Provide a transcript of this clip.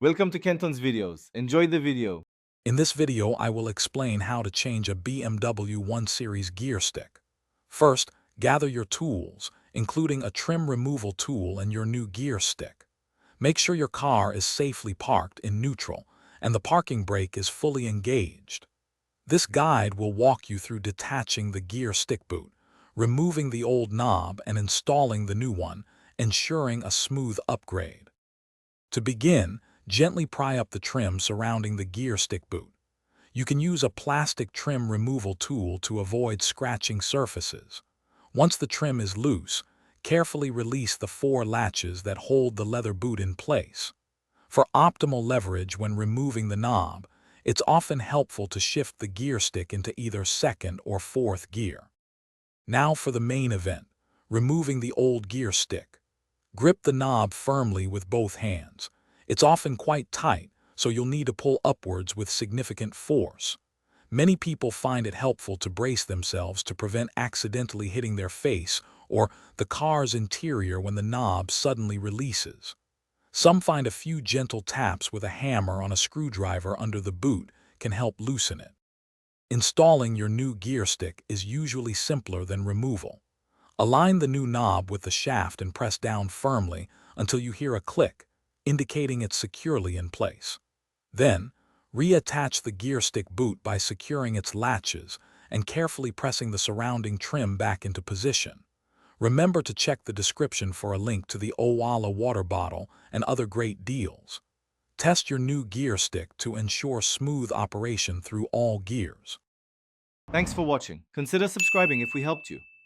Welcome to Kenton's videos. Enjoy the video. In this video, I will explain how to change a BMW 1 Series gear stick. First, gather your tools, including a trim removal tool and your new gear stick. Make sure your car is safely parked in neutral and the parking brake is fully engaged. This guide will walk you through detaching the gear stick boot, removing the old knob and installing the new one, ensuring a smooth upgrade. To begin, gently pry up the trim surrounding the gear stick boot. You can use a plastic trim removal tool to avoid scratching surfaces. Once the trim is loose, carefully release the 4 latches that hold the leather boot in place. For optimal leverage when removing the knob, it's often helpful to shift the gear stick into either second or fourth gear. Now for the main event, removing the old gear stick. Grip the knob firmly with both hands. It's often quite tight, so you'll need to pull upwards with significant force. Many people find it helpful to brace themselves to prevent accidentally hitting their face or the car's interior when the knob suddenly releases. Some find a few gentle taps with a hammer on a screwdriver under the boot can help loosen it. Installing your new gear stick is usually simpler than removal. Align the new knob with the shaft and press down firmly until you hear a click, indicating it's securely in place. Then, reattach the gear stick boot by securing its latches and carefully pressing the surrounding trim back into position. Remember to check the description for a link to the Owala water bottle and other great deals. Test your new gear stick to ensure smooth operation through all gears. Thanks for watching. Consider subscribing if we helped you.